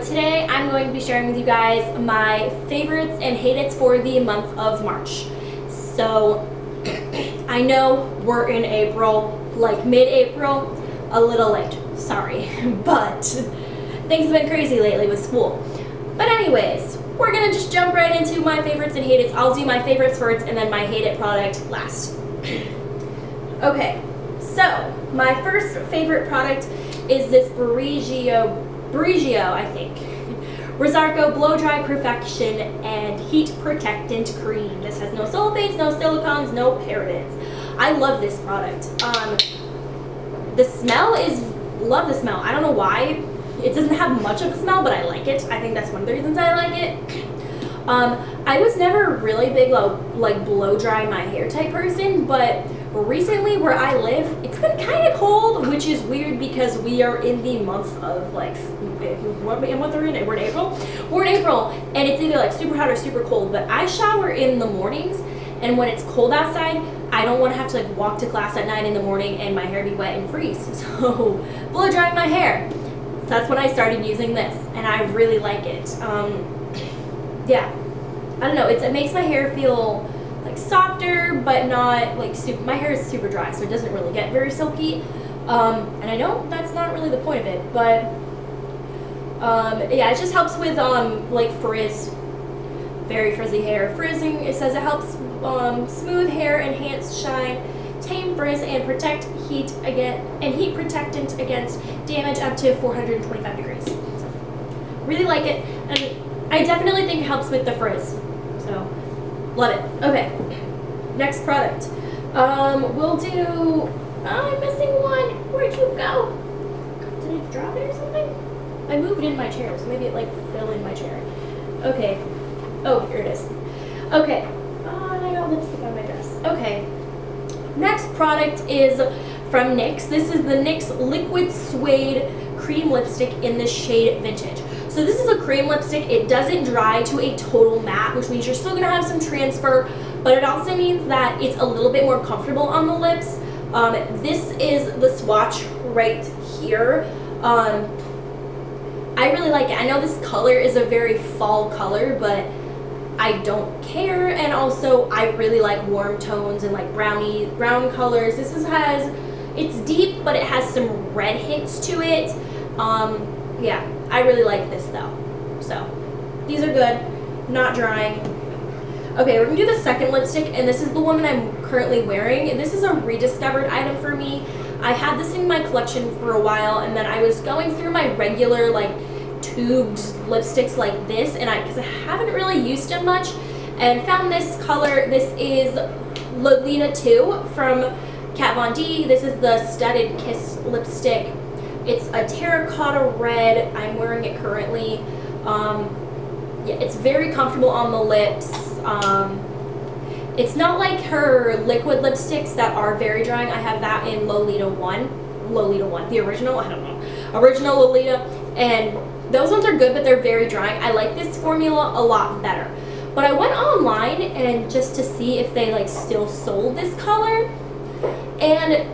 Today I'm going to be sharing with you guys my favorites and hate-its for the month of March. So I know we're in April, like mid-April, a little late, sorry, but things have been crazy lately with school. But anyways, we're gonna just jump right into my favorites and hate-its. I'll do my favorites first and then my hate-it product last. Okay, so my first favorite product is this Briogeo, I think. Rosarco Blow Dry Perfection and Heat Protectant Cream. This has no sulfates, no silicones, no parabens. I love this product. The smell is, love the smell. I don't know why. It doesn't have much of a smell, but I like it. I think that's one of the reasons I like it. I was never really big like blow dry my hair type person, but recently where I live, it's been kind of cold, which is weird because we are in the month of like, what month are we in? We're in April? We're in April, and it's either like super hot or super cold, but I shower in the mornings, and when it's cold outside, I don't want to have to like walk to class at 9 in the morning and my hair be wet and freeze. So blow drying my hair. So that's when I started using this, and I really like it. Yeah, I don't know, it makes my hair feel like softer, but not like super. My hair is super dry, so it doesn't really get very silky. And I know that's not really the point of it, but yeah, it just helps with like frizz, very frizzy hair. Frizzing, it says it helps smooth hair, enhance shine, tame frizz, and protect heat protectant against damage up to 425 degrees. So, really like it, and I definitely think it helps with the frizz. So, love it. Okay, next product. We'll do, oh, I'm missing one. Where'd you go? Did I drop it or something? I moved in my chair, so maybe it like fell in my chair. Okay. Oh, here it is. Okay. Oh, and I got lipstick on my dress. Okay. Next product is from NYX. This is the NYX Liquid Suede Cream Lipstick in the shade Vintage. So this is a cream lipstick. It doesn't dry to a total matte, which means you're still gonna have some transfer, but it also means that it's a little bit more comfortable on the lips. This is the swatch right here. I really like it. I know this color is a very fall color, but I don't care, and also I really like warm tones and like brown colors. It's deep, but it has some red hints to it. Yeah, I really like this though. So, these are good, not drying. Okay, we're gonna do the second lipstick, and this is the one that I'm currently wearing. And this is a rediscovered item for me. I had this in my collection for a while, and then I was going through my regular like tubed lipsticks like this, and because I haven't really used them much, and found this color. This is Lolita 2 from Kat Von D. This is the Studded Kiss lipstick. It's a terracotta red. I'm wearing it currently. Yeah, it's very comfortable on the lips. It's not like her liquid lipsticks that are very drying. I have that in Lolita 1, the original, I don't know, original Lolita, and those ones are good, but they're very drying. I like this formula a lot better. But I went online and just to see if they like still sold this color, and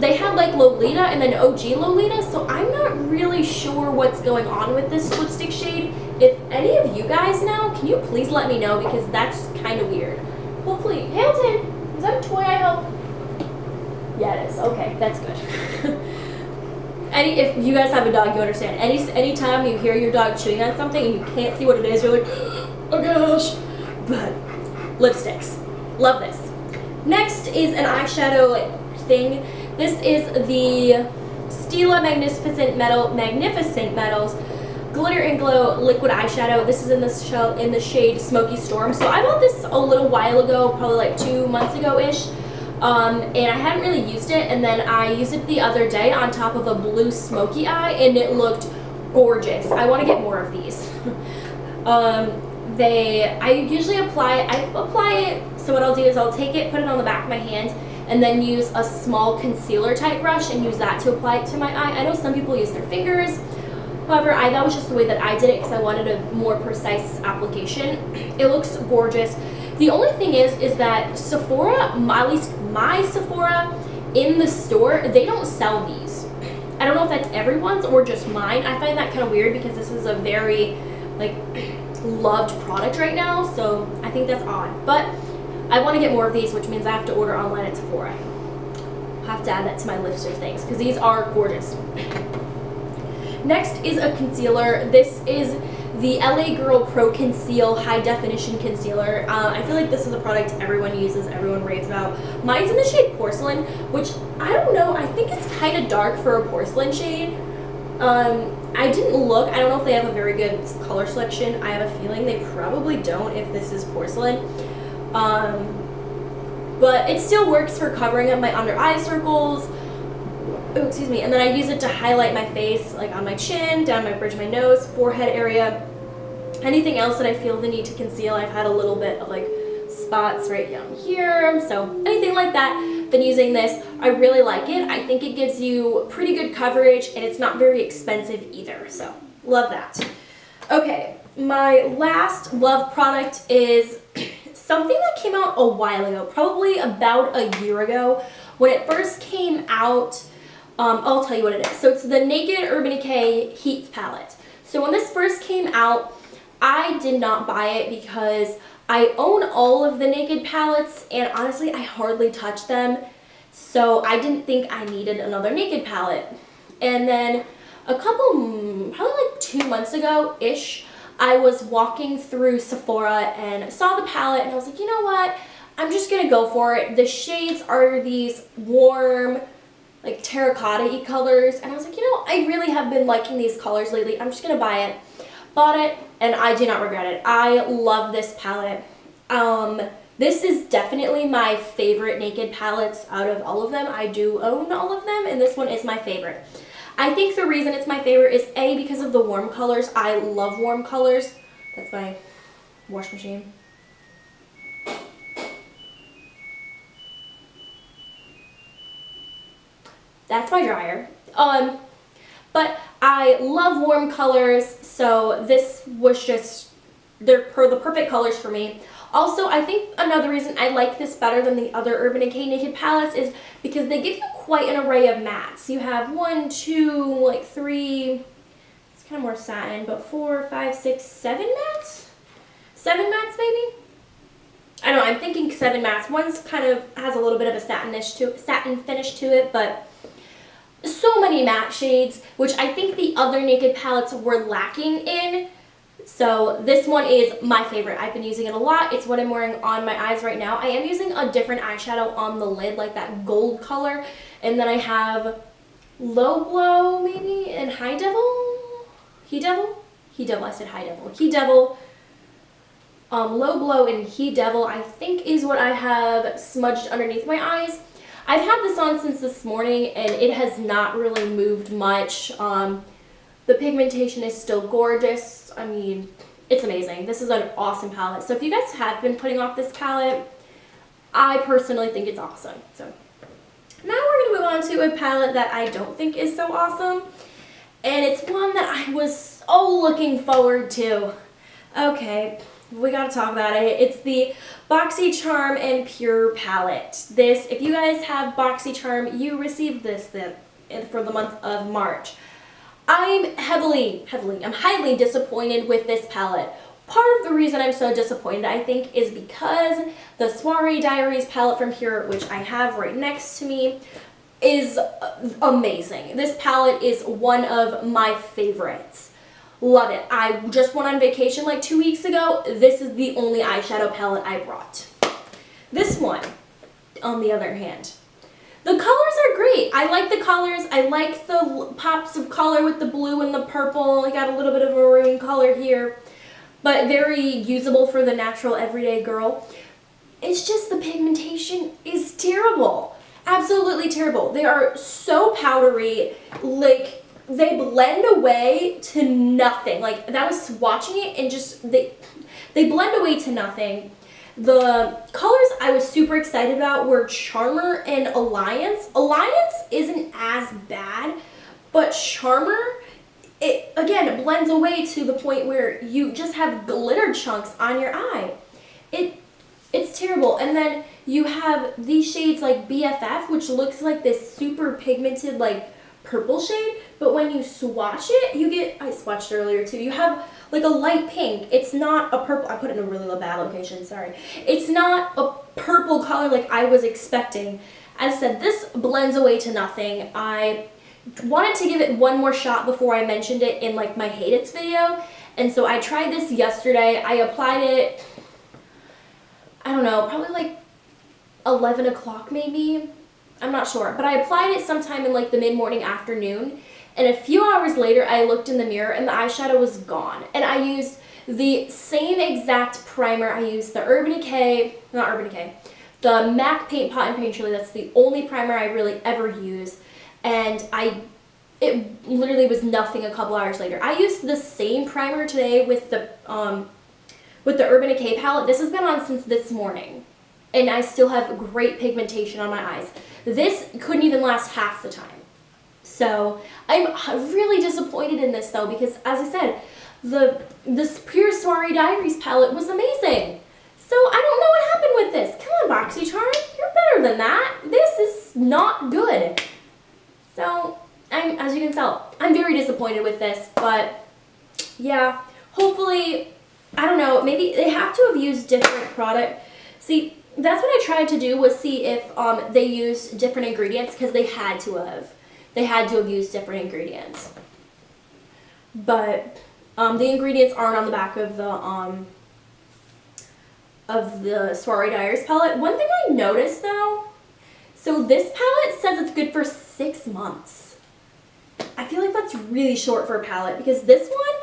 they had like Lolita and then OG Lolita, so I'm not really sure what's going on with this lipstick shade. If any of you guys know, can you please let me know, because that's kind of weird. Hopefully, Hamilton, is that a toy I hope? Yeah, it is. Okay, that's good. If you guys have a dog, you understand. Anytime you hear your dog chewing on something and you can't see what it is, you're like, oh gosh. But lipsticks, love this. Next is an eyeshadow thing. This is the Stila Magnificent Metals Glitter and Glow Liquid Eyeshadow. This is in the shade Smoky Storm. So I bought this a little while ago, probably like 2 months ago-ish. And I hadn't really used it, and then I used it the other day on top of a blue smoky eye, and it looked gorgeous. I want to get more of these. I usually apply it, so what I'll do is I'll take it, put it on the back of my hand, and then use a small concealer type brush and use that to apply it to my eye. I know some people use their fingers. However, that was just the way that I did it because I wanted a more precise application. It looks gorgeous. The only thing is that Sephora, at least my Sephora in the store, they don't sell these. I don't know if that's everyone's or just mine. I find that kind of weird because this is a very like loved product right now, so I think that's odd. But I want to get more of these, which means I have to order online at Sephora. I'll have to add that to my list of things because these are gorgeous. Next is a concealer. This is the LA Girl Pro Conceal High Definition Concealer. I feel like this is a product everyone uses, everyone raves about. Mine's in the shade Porcelain, which I don't know, I think it's kind of dark for a porcelain shade. I didn't look, I don't know if they have a very good color selection. I have a feeling they probably don't if this is porcelain. But it still works for covering up my under eye circles. Oh, excuse me. And then I use it to highlight my face, like on my chin, down my bridge of my nose, forehead area. Anything else that I feel the need to conceal, I've had a little bit of like spots right down here. So anything like that, been using this. I really like it. I think it gives you pretty good coverage and it's not very expensive either. So love that. Okay, my last love product is something that came out a while ago, probably about a year ago. When it first came out, I'll tell you what it is. So it's the Naked Urban Decay Heat Palette. So when this first came out, I did not buy it because I own all of the Naked palettes and honestly I hardly touch them. So I didn't think I needed another Naked palette. And then a couple, probably like 2 months ago-ish, I was walking through Sephora and saw the palette and I was like, you know what? I'm just gonna go for it. The shades are these warm, like terracotta-y colors, and I was like, you know, I really have been liking these colors lately. I'm just gonna buy it. Bought it, and I do not regret it. I love this palette. This is definitely my favorite Naked palettes out of all of them. I do own all of them, and this one is my favorite. I think the reason it's my favorite is A, because of the warm colors. I love warm colors. That's my wash machine. That's my dryer. But I love warm colors, so this was just the perfect colors for me. Also, I think another reason I like this better than the other Urban Decay Naked palettes is because they give you quite an array of mattes. You have 1, 2, like 3, it's kind of more satin, but 4, 5, 6, 7 mattes? 7 mattes maybe? I don't know, I'm thinking 7 mattes. One's kind of has a little bit of a satin finish to it, but so many matte shades, which I think the other Naked palettes were lacking in. So this one is my favorite. I've been using it a lot. It's what I'm wearing on my eyes right now. I am using a different eyeshadow on the lid, like that gold color. And then I have Low Blow maybe and High Devil? He Devil? He Devil, I said High Devil. He Devil. Low Blow and He Devil, I think, is what I have smudged underneath my eyes. I've had this on since this morning and it has not really moved much. The pigmentation is still gorgeous. I mean, it's amazing. This is an awesome palette. So if you guys have been putting off this palette, I personally think it's awesome. So now we're going to move on to a palette that I don't think is so awesome. And it's one that I was so looking forward to. Okay, we got to talk about it. It's the BoxyCharm and Pure palette. This, if you guys have BoxyCharm, you received this for the month of March. I'm highly disappointed with this palette. Part of the reason I'm so disappointed, I think, is because the Soiree Diaries palette from Pure, which I have right next to me, is amazing. This palette is one of my favorites. Love it. I just went on vacation like 2 weeks ago. This is the only eyeshadow palette I brought. This one, on the other hand, the colors are great. I like the colors. I like the pops of color with the blue and the purple. I got a little bit of a maroon color here, but very usable for the natural everyday girl. It's just the pigmentation is terrible. Absolutely terrible. They are so powdery, like they blend away to nothing. Like that was swatching it and just they blend away to nothing. The colors I was super excited about were Charmer and Alliance. Alliance isn't as bad, but Charmer, it blends away to the point where you just have glitter chunks on your eye. It's terrible. And then you have these shades like BFF, which looks like this super pigmented like purple shade, but when you swatch it, you get, I swatched earlier too, you have like a light pink. It's not a purple, I put it in a really bad location, sorry. It's not a purple color like I was expecting. As I said, this blends away to nothing. I wanted to give it one more shot before I mentioned it in like my Hate It's video, and so I tried this yesterday. I applied it, I don't know, probably like 11 o'clock maybe, I'm not sure, but I applied it sometime in like the mid-morning afternoon, and a few hours later I looked in the mirror and the eyeshadow was gone. And I used the same exact primer. I used the the MAC Paint Pot and Painterly. That's the only primer I really ever use, and it literally was nothing a couple hours later. I used the same primer today with the Urban Decay palette. This has been on since this morning, and I still have great pigmentation on my eyes. This couldn't even last half the time. So I'm really disappointed in this though, because as I said, this Pure Soiree Diaries palette was amazing. So I don't know what happened with this. Come on, BoxyCharm, you're better than that. This is not good. So as you can tell, I'm very disappointed with this, but yeah, hopefully, I don't know, maybe they have to have used different product. See, that's what I tried to do, was see if they used different ingredients, because they had to have. They had to have used different ingredients. But the ingredients aren't on the back of the Soiree Diaries palette. One thing I noticed though, so this palette says it's good for 6 months. I feel like that's really short for a palette, because this one,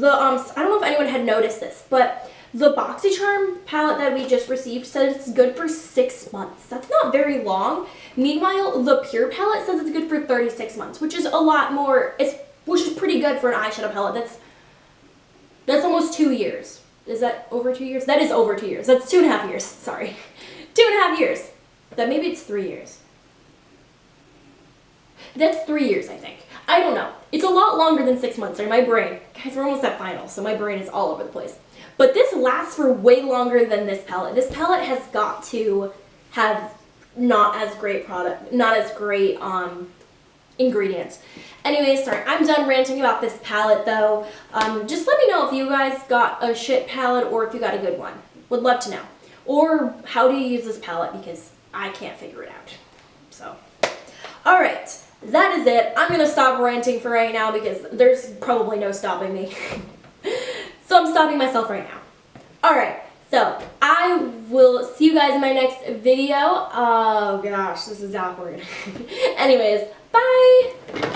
I don't know if anyone had noticed this, but the BoxyCharm palette that we just received says it's good for 6 months. That's not very long. Meanwhile, the Pure palette says it's good for 36 months, which is a lot more, which is pretty good for an eyeshadow palette. That's almost 2 years. Is that over 2 years? That is over 2 years. That's 2.5 years, sorry. 2.5 years. That maybe it's 3 years. That's 3 years, I think. I don't know. It's a lot longer than 6 months. Sorry, my brain. Guys, we're almost at finals, so my brain is all over the place. But this lasts for way longer than this palette. This palette has got to have not as great ingredients. Anyways, sorry, I'm done ranting about this palette though. Just let me know if you guys got a shit palette or if you got a good one. Would love to know. Or how do you use this palette, because I can't figure it out. So, alright, that is it. I'm gonna stop ranting for right now because there's probably no stopping me. So I'm stopping myself right now. Alright, so I will see you guys in my next video. Oh gosh, this is awkward. Anyways, bye!